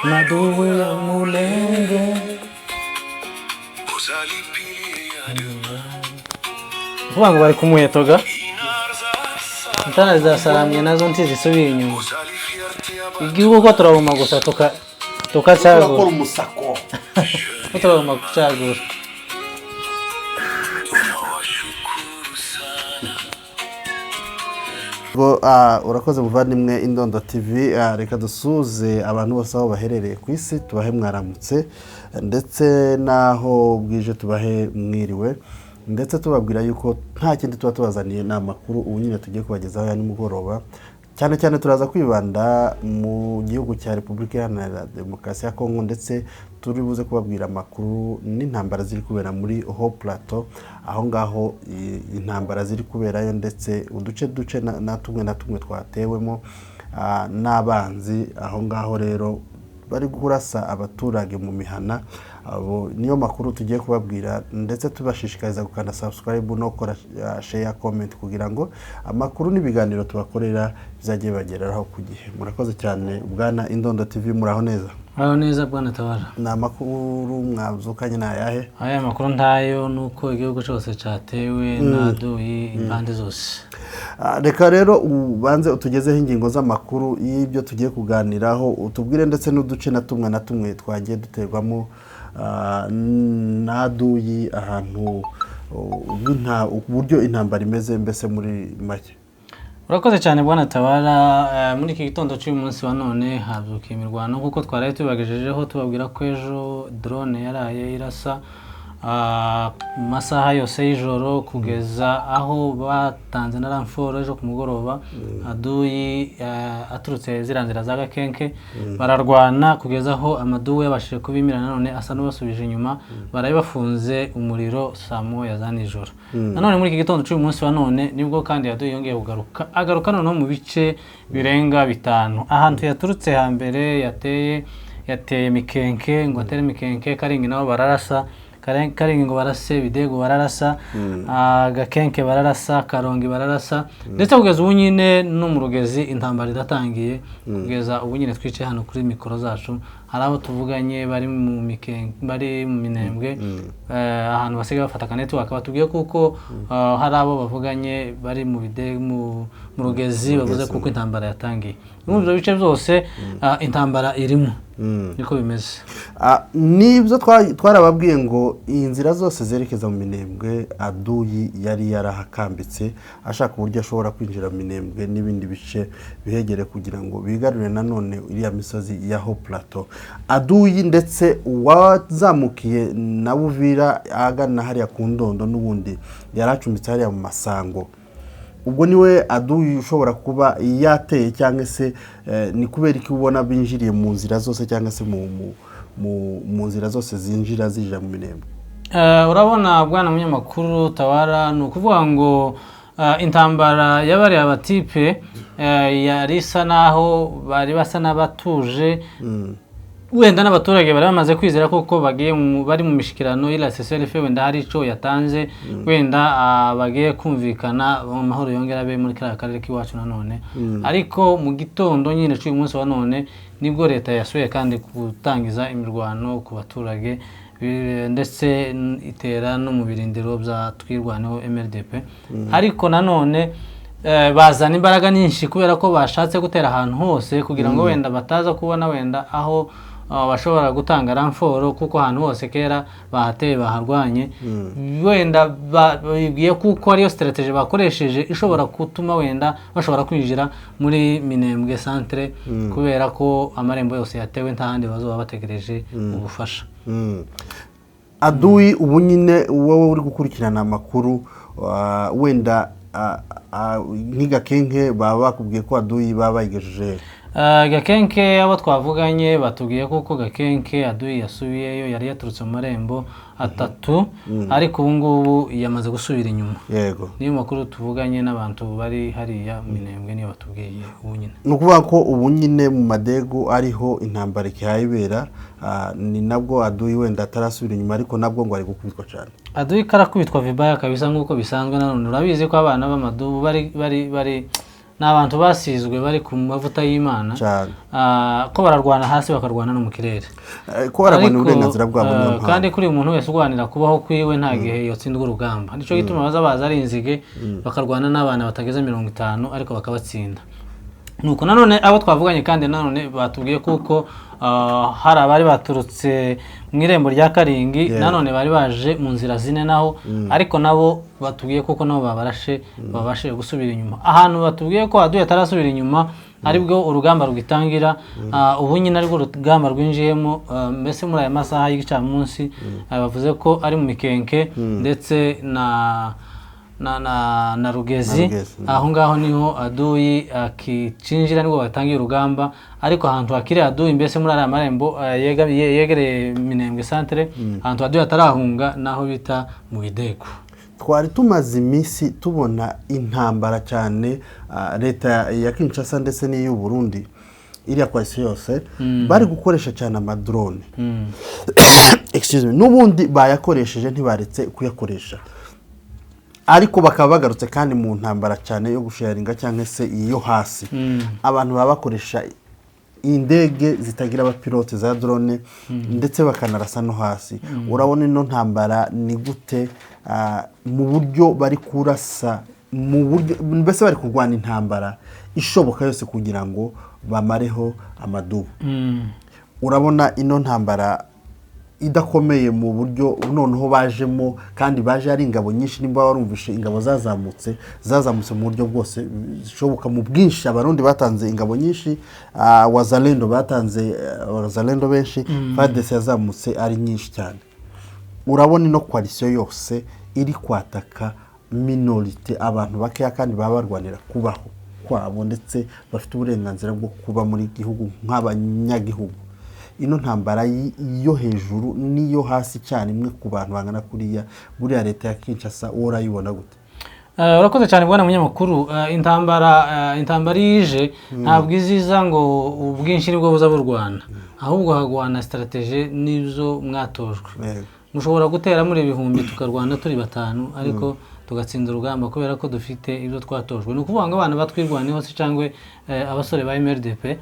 Maduwe ya mulenge Vuga ngo bari kumuhetoga Ntana zasaramye nazo ntizisubiye inyuma Igihugu ko turabuma gusa tukacagura umusako turabuma gucagura urakoze muvandimwe Indondo TV reka dusuze abantu bose aho baherereye ku isi tubahe mwaramutse ndetse naho bwije tubahe mwiriwe ndetse tubabwira yuko nta kindi tuba tubazaniye n'amakuru ubu nyine tugiye kubagezaho ya nimugoroba cyane cyane turaza kwibanda mu gihugu cya Repubulika Iharanira Demokarasi ya Kongo ndetse turi buze kubabwira amakuru n'intambara ziri kubera muri Haut Plateau aho ngaho intambara ziri kuberayo ndetse uduce na tumwe twatewemo n'abanzi aho ngaho rero bari kurasa abaturage mu mihana abo niyo makuru tugiye kubabwira ndetse tubashishikariza gukanda subscribe no gukora share comment kugira ngo amakuru n'ibiganiro tubakorera bizajye bageraho ku gihe murakoze cyane bwana Indondo TV muraho neza aho neza bwana Tabara na makuru mwazukanye na yahe aya makuru ntayo nuko igihugu cyose cyatewe naduyi impande zose reka rero ubanze utugezeho ingingo z'amakuru y'ibyo tugiye kuganiraho utubwire ndetse n'uduce na tumwe twagiye duterwamo naduyi ahantu uburyo intambara imeze mbese muri make urakoze cyane bwana Tabara muri iki gitondo cy'uyu munsi wa none habyukiye imirwano kuko twaraye tubagejejeho tubabwira ko ejo drone yaraye irasa masaha yose y'ijoro kugeza aho batanze na ramforo ejo ku mugoroba aduyi aturutse ziranzira za Gakenke bararwana kugeza aho amaduwe yabashije kubimira none asa n'ubasubije inyuma baraye bafunze umuriro saa moya za nijoro nanone muri iki gitondo cy'uyu munsi wa none nibwo kandi aduyi yongeye agaruka noneho mu bice birenga 5 ahantu yaturutse hambere yateye Mikenke ngo atere Mikenke Karingi nabo bararasa Karingi ngo barase Bidego bararasa Gakenke bararasa Karongi bararasa ndetse kugeza ubu nyine no mu Rugezi intambara iratangiye kugeza ubu nyine twice hano kuri mikoro zacu hari abo tuvuganye bari mu Mikenke bari mu Minembwe ahantu basigaye bafata network batubwiye kuko hari abo bavuganye bari mu Bidego mu Rugezi bavuze kuko intambara yatangiye mu bice byose intambara irimo niko bimeze nibyo twarababwiye ngo iyi nzira zose zerekeza mu Minembwe aduyi yari yarahakambitse ashaka uburyo ashobora kwinjira mu Minembwe n'ibindi bice bihegere kugira ngo bigarure nanone iriya misozi ya Haut Plateau aduyi ndetse wazamukiye na Buvira agana hariya ku Ndondo n'ubundi yaracumbitse hariya mu Masango ubwo niwe aduyi ushobora kuba yateye cyangwa se ni kubera iki ubona binjiriye mu nzira zose cyangwa se mu nzira zose zinjira zija mu Minembwe urabona bwana munyamakuru Tabara ni ukuvuga ngo intambara y'abari abatipe yari isa naho bari basa n'abatuje wenda n'abaturage bari bamaze kwizera kuko bagiye bari mu mishikirano ila CCLF wenda hari ico yatanze wenda bagiye kumvikana mu mahoro yongera be muri karere k'iwacu nanone ariko mu gitondo nyine cy'uyu munsi wa none nibwo leta yasuye kandi gutangiza imirwano ku baturage ndetse itera no mu birindiro bya twirwaneho MRDP ariko nanone bazana imbaraga nyinshi kubera ko bashatse gutera ahantu hose kugira ngo wenda bataza kubona wenda aho bashobora gutanga ramforo kuko ahantu hose kera bahateye baharwanye wenda bibwiye kuko ariyo strategy bakoresheje ishobora gutuma wenda bashobora kwinjira muri Minembwe centre kubera ko amarembo yose yatewe ntahandi bazoba bategereje ubufasha aduyi ubu nyine wowe uri gukurikirana amakuru wenda nk'igakenke baba bakubwiye ko aduyi baba bayigejeje Gakenke abo twavuganye batubwiye kuko Gakenke Aduyi yasubiyeyo, yari yaturutse mu marembo atatu ariko ubu ngubu yamaze gusubira inyuma. Yego, niyo makuru tuvuganye n'abantu bari hariya Minembwe niyo batubwiye ubu nyine. ni ukuvuga ko ubu nyine mu madegu ariho intambara ikihayibera, ni nabwo Aduyi wenda atarasubira inyuma ariko nabwo ngo ari gukubitwa cyane. Aduyi karakubitwa vibaya kabisa nk'uko bisanzwe. Nanone urabizi ko abana b'amadubu bari n'abantu basizwe bari ku mavuta y'Imana ko bararwana hasi bakarwana no mu kirere, ko bararwana uburenganzira bwabo niyo mpamvu. kandi kuri umuntu wese urwanira kubaho kwiwe nta gihe yotsindwa urugamba. Nico gituma baza ari inzige bakarwana n'abana batageze 50 ariko bakabatsinda. Nuko nanone abo twavuganye kandi nanone batubwiye kuko hari abari baturutse mu irembo rya Karingi, nanone bari baje mu nzira zine naho ariko nabo batubwiye kuko nabo babashe gusubira inyuma. Ahantu batubwiye ko Aduyi atarasubira inyuma aribwo urugamba rugitangira, ubu nyine aribwo urugamba rwinjiyemo. Mbese muri aya masaha y'igicamunsi bavuze ko ari mu Mikenke ndetse na Rugezi. Aho ngaho niho Aduyi akicinjira nibwo batangiye urugamba, ariko ahantu hakiri Aduyi mbese muri aya marembo yegereye Minembwe centre, ahantu Aduyi atarahunga naho bita mu Bidego. Twari tumaze iminsi tubona intambara cyane, leta ya Kinshasa ndetse n'iy'u Burundi iriya kwasi yose bari gukoresha cyane amadrone. Excuse me, n'ubundi bayakoresheje ntibaretse kuyakoresha, ariko bakaba bagarutse kandi mu ntambara cyane yo gusharinga cyangwa se iyo hasi. Abantu baba bakoresha indege zitagira abapilote za drone ndetse bakanarasa no hasi. Urabona ino ntambara ni gute mu buryo bari kurasa, mu buryo mbese bari kurwana intambara ishoboka yose kugira ngo bamareho amadubu. Urabona ino ntambara idakomeye mu buryo noneho bajemo, kandi baje ari ingabo nyinshi. Nimba warumvishe ingabo zazamutse mu buryo bwose zishoboka mu bwinshi. Abarundi batanze ingabo nyinshi, Wazalendo batanze Wazalendo benshi, FARDC yazamutse ari nyinshi cyane. Urabona ino coalition yose iri kwataka minorite, abantu bakeya kandi baba barwanira kubaho kwabo ndetse bafite uburenganzira bwo kuba muri gihugu nk'abanyagihugu. Ino ntambara yo hejuru niyo hasi cyane imwe ku bantu bangana kuriya, buriya leta ya Kinshasa urayibona gute? Urakoze cyane bwana munyamakuru. Intambara yije ntabwo iziza ngo ubwinshi nibwo buza burwana, ahubwo hagwana strategie n'ibyo mwatojwe. Mushobora gutera muri ibihumbi tukarwana turi batanu ariko tugatsinda urugamba kubera ko dufite ibyo twatojwe. Nukuvuga ngo abana batwirwaneho se cyangwe abasore ba MRDP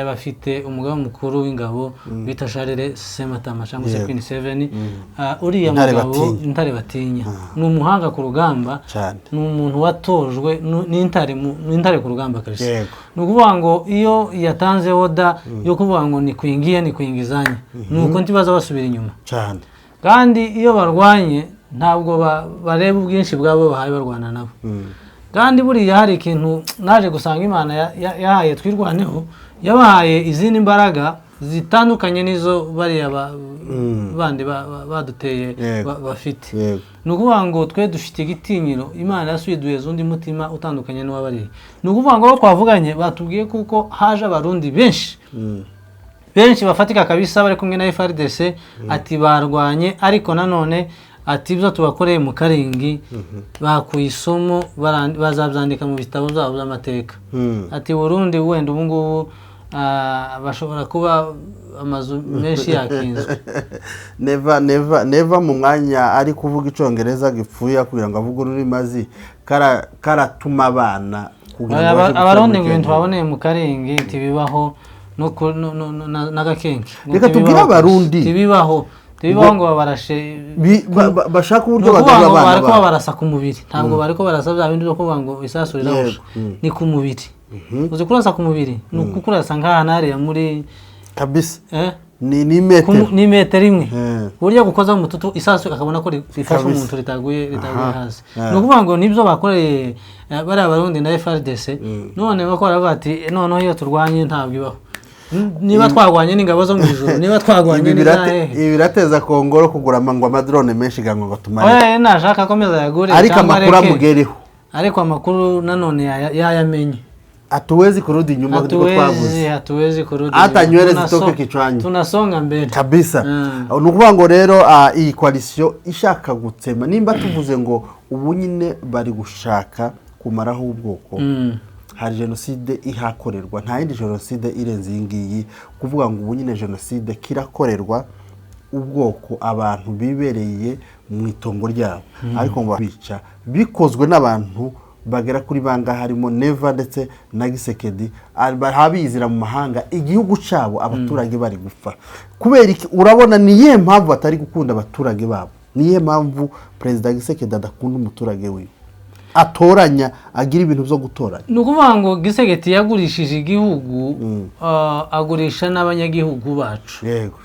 bafite umugaba mukuru w'ingabo bita Charles Sematama cyangwa se Queen 7. Uriya mugabo intare batinya, ni umuhanga ku rugamba, ni umuntu watojwe n'intare ku rugamba kabisa. Nukuvuga ngo iyo yatanze oda yo kuvuga ngo ni kwingizanya, nuko ntibaza basubira inyuma cyane. Kandi iyo barwanye ntabwo bareba ubwinshi bwabo bahaye barwana nabo. Kandi buriya hari ikintu naje gusanga Imana yahaye twirwaneho, yabahaye izindi mbaraga zitandukanye nizo bariya bandi baduteye bafite. Nukuvuga ngo twe dufite igitinyiro, Imana yasubiduye undi mutima utandukanye n'uwabariye. Nukuvuga ngo twavuganye batubwiye kuko haje abarundi benshi bafatika kabisa bari kumwe na FARDC, ati barwanye ariko nanone ati ibyo tubakoreye mu Karingi bakuye isomo bazabyandika mu bitabo byabo by'amateka. Ati Burundi wenda ubu ngubu bashobora kuba amazu menshi yakinzwe. Neva mu mwanya ari kuvuga icongereza gipfuye kugira ngo avuge ururimazi karatuma abana abarundi ngo ibintu baboneye mu Karingi tibibaho na Gakenke. Reka tubwire abarundi tibibaho ngo barashe bashaka uburyo bagarura abana bariko barasa ku mubiri, ntabwo bariko barasa bya bindi byo kuvuga ngo isasurira hose, ni ku mubiri. Uzi kurasa ku mubiri ni ukukurasa nk'ahantu hariya muri kabisa ni metero imwe, burya gukoza mu mututu isasu akabona ko rifasha umuntu ritaguye hasi. Ni ukuvuga ngo nibyo bakoreye bari abarundi na FARDC. None bakora bati noneho iyo turwanye ntabwo ibaho, niba twagwanye n'ingabo zo mu ijuru, niba twagwanye birateza Kongoro kugura amadrone menshi gango ngo tumare. Nashaka komeza yagure ariko amakuru amugereho, ariko amakuru nanone yayamenye hatuwezi kurudi nyuma kuko twavuze. Hatuwezi kurudi. Hata nywele zitoke kichwani. Tunasonga mbele. Kabisa. Nukuvuga ngo rero iyi coalition ishaka gutsema nimba tuvuze ngo ubu nyine bari gushaka kumaraho ubwoko. Hari genocide ihakorerwa nta yindi genocide irenze iyi kuvuga ngo ubu nyine genocide kirakorerwa ubwoko abantu bibereye mu itongo ryabo ariko ngo bica bikozwe n'abantu bagera kuri banga harimo Neva ndetse na Gisekedi habizira mu mahanga igihugu cyabo abaturage bari gupfa kubera urabona niye mpamvu batari gukunda abaturage babo niye mpamvu president Gisekedi adakunda umuturage we atoranya agira ibintu byo gutoranya nukuvuga ngo Gisekedi yagurishije igihugu agurisha n'abanyagihugu bacu yego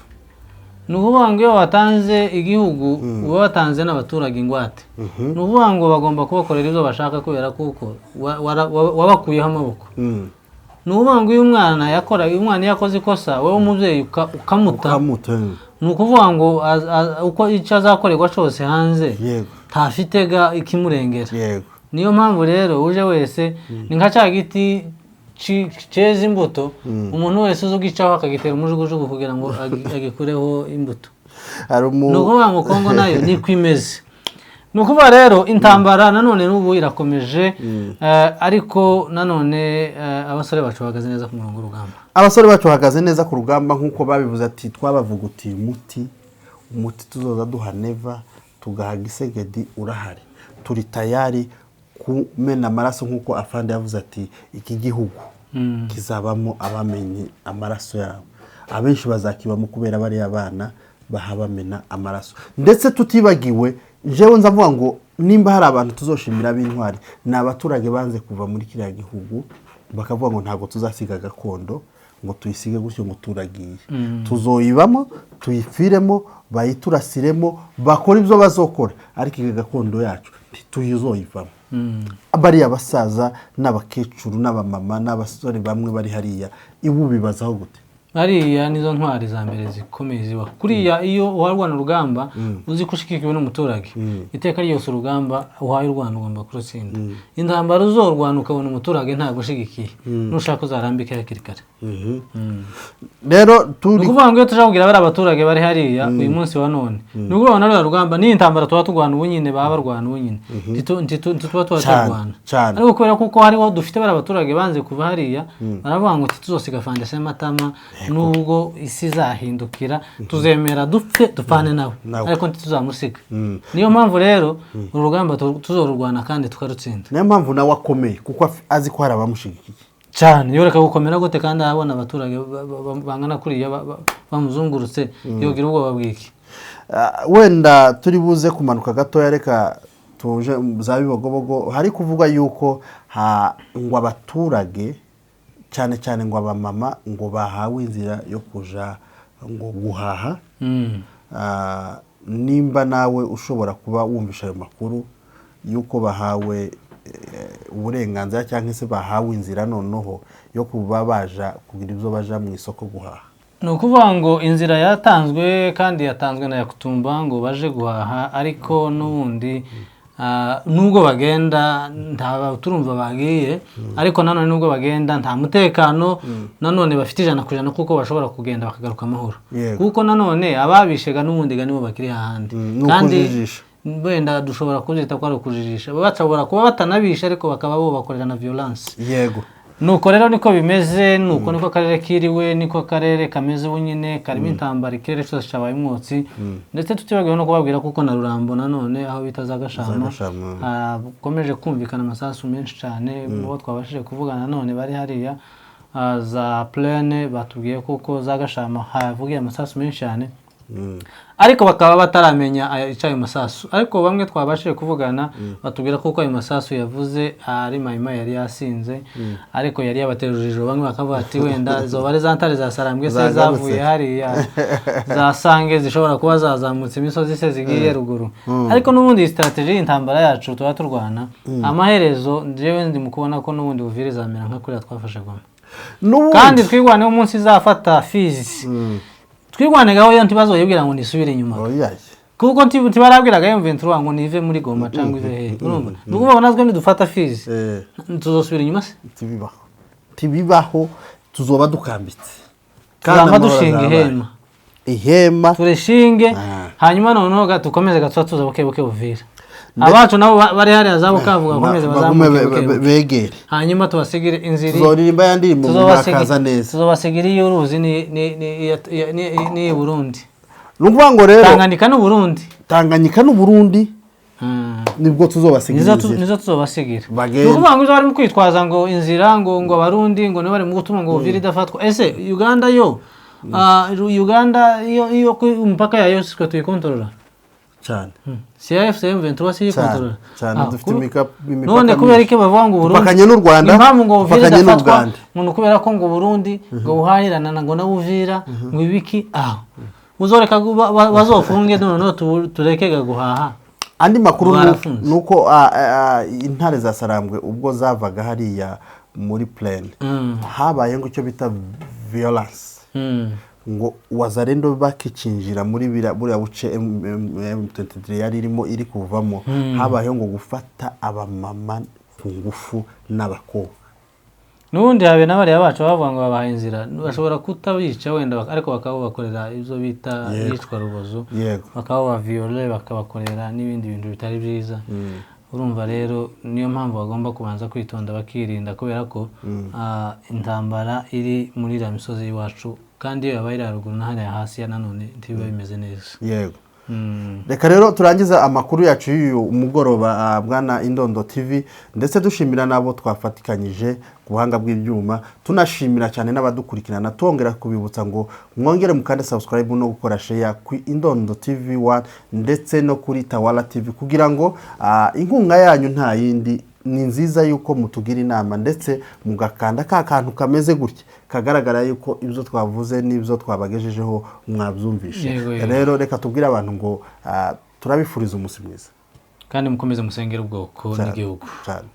nukuvuga ngo iyo watanze igihugu uba watanze n'abaturage ingwate nukuvuga ngo bagomba kubakorera ibyo bashaka kubera kuko wabakuyeho amaboko nukuvuga ngo uyu umwana yakoze ikosa wowe umubyeyi ukamuta nukuvuga ngo uko icyo azakorerwa cyose hanze ntafitega ikimurengera niyo mpamvu rero uje wese ni nka cya giti ceza imbuto umuntu wese uzugicaho akagitera umujugujugu kugira ngo agikureho imbuto nukuvuga ngo Kongo nayo ni kwimeze nukuvuga rero intambara nanone n'ubu irakomeje ariko nanone abasore bacu bahagaze neza ku murongo w'urugamba abasore bacu bahagaze neza ku rugamba nk'uko babivuze ati twabavugutiye umuti tuzoza duha Neva tugaha Gisekedi urahari turi tayari kumena amaraso nk'uko afande yavuze ati iki gihugu kizabamo abamenye amaraso yabo abenshi bazakibamo kubera bari abana bahabamena amaraso ndetse tutibagiwe jewe nzavuga ngo nimba hari abantu tuzoshimira b'intwari ni abaturage banze kuva muri kiriya gihugu bakavuga ngo ntago tuzasiga gakondo ngo tuyisige gutyo ngo turagiye tuzoyibamo tuyifiremo bayiturasiremo bakora ibyo bazokora ariko iyi gakondo yacu ntituyizoyivamo bariya basaza n'abakecuru n'abamama n'abasore bamwe bari hariya ibu bibazaho gute hariya nizo ntwari za mbere zikomeye ziba kuriya iyo uharwana urugamba uzi kushikikiwe n'umuturage iteka ryose urugamba uhaye urwana ugomba kurutsinda intambara uzorwana ukabona umuturage nta gushigikiye nushaka uzarambike hakiri kare rero nukuvuga ngo iyo tujabwira bari abaturage bari hariya uyu munsi wa none nukuvuga na rwa rugamba ni intambara tuba turwana ubu nyine baba barwana ubu nyine ntituba turwana ariko kubera kuko hariho dufite bari abaturage banze kuva hariya baravuga ngo tuzosiga fandese y'amatama nubwo isi izahindukira tuzemera dupfe dupfane nawe ariko ntituzamusiga niyo mpamvu rero uru rugamba tuzorurwana kandi tukarutsinda niyo mpamvu nawe akomeye kuko azi ko hari abamushigikiye cyane yoreka gukomera gute kandi abona abaturage bangana kuriya bamuzungurutse yogira ubwoba bwiki wenda turi buze kumanuka gatoya reka tuje za Bibogobogo hari kuvuga yuko ngo abaturage cyane cyane ngo abamama ngo bahawe inzira yo kuja ngo guhaha nimba nawe ushobora kuba wumvisha ayo makuru yuko bahawe uburenganzira cyangwa se bahawe inzira noneho yo kuba baja kugira ibyo baja mu isoko guhaha nukuvuga ngo inzira yatanzwe kandi yatanzwe na Yakutumba ngo baje guhaha ariko n'ubundi nubwo bagenda nta turumva bagiye ariko nanone nubwo bagenda nta mutekano nanone bafite 100% kuko bashobora kugenda bakagaruka amahoro kuko nanone ababishega n'ubundi nibo bakiri hahandi kandi wenda dushobora kuzita ko ari ukujijisha bashobora kuba batanabisha ariko bakaba bo bakorera na violence yego nuko rero niko bimeze nuko niko karere kiriwe niko karere kameze bunyine karimo intambara ikirere cyose cyabaye umwotsi ndetse tutibagiwe no kubabwira kuko na Rurambo nanone aho bitaza Gashama komeje kumvikana amasasu menshi cyane bo twabashije kuvugana none bari hariya za plane batubwiye kuko za Gashama havugiye amasasu menshi cyane ariko bakaba bataramenya icyayo masasu ariko bamwe twabashije kuvugana batubwira kuko ayo masasu yavuze ari Mayima yari yasinze ariko yari yabaterujije bamwe bakavuga ati wenda zo bari zantare za Sarambwe se zavuye hariya zasange zishobora kuba zazamutse imisozi se zigiye ruguru ariko n'ubundi strategy y'intambara yacu tuba turwana amaherezo jewe ndi mukubona ko n'ubundi buvire zamera nka kuri twafashe Goma kandi twigwane umunsi zafata Fizi twirwanegaho yo ntibazo yibwira ngo nisubire inyuma kuko ntibarabwiraga M23 ngo nive muri Goma cyangwa ive he urumva nuko natwe ndufata Fizi tuzosubira inyuma se tibibaho tibibaho tuzoba dukambitse tuzama dushinga ihema tureshinge hanyuma noneho tukomeze gatwa tuza buke Uvira abacu nabo bari hari azabo kavuga komeze bazamuke begere hanyuma tubasigire inziri tuzoririmba yandi mu mwakaza neza tuzobasigire y'uruzi ni Burundi nukuvuga ngo rero Tanganyika n'u Burundi nibwo tuzobasigira nizo tuzobasigira nukuvuga ngo bari mu kwitwaza ngo inzira ngo abarundi ngo bari mu gutuma ngo Uvira idafatwa ese Uganda yo iyo umupaka yayo siko tuyikontorora cyane CFCM 23 siyikontorora cyane dufite imipaka none kubera iki bavuga ngo Burundi bakanye n'u Rwanda impamvu ngo Uvira idafatwa ngo kubera ko ngo Burundi ngo buhahirana ngo na Uvira ngo ibiki uzoreka bazofunge none turekega guhaha andi makuru nuko intare za Sarambwe ubwo zavaga hariya muri plane habaye ngo icyo bita violence ngo wazarendo bakicinjira muri buriya buce M23 yari irimo iri kuvamo habaye ngo gufata abamama ku ngufu n'abakobwa nubundi habe n'abari bacu bavuga ngo babaha inzira bashobora kutabica wenda ariko bakabakorera ibyo bita yicwa rubozo bakaba viole bakabakorera n'ibindi bintu bitari byiza urumva rero niyo mpamvu bagomba kubanza kwitonda bakirinda kubera ko intambara iri muri la misozi y'iwacu kandi iyo yabaye haruguru na hariya hasi ya nanone ntibiba bimeze neza yego reka rero turangiza amakuru yacu y'uyu umugoroba bwana Indondo TV ndetse dushimira nabo twafatikanyije ku buhanga bw'ibyuma tunashimira cyane n'abadukurikirana tongera kubibutsa ngo mwongere mukande subscribe no gukora share ku Indondo TV 1 ndetse no kuri Tawala TV kugira ngo inkunga yanyu nta yindi ni nziza yuko mutugira inama ndetse mugakanda ka kantu kameze gutya kagaragara yuko ibyo twavuze n'ibyo twabagejejeho mwabyumvishe rero reka tubwire abantu ngo turabifuriza umunsi mwiza kandi mukomeze musengera ubwoko n'igihugu cyane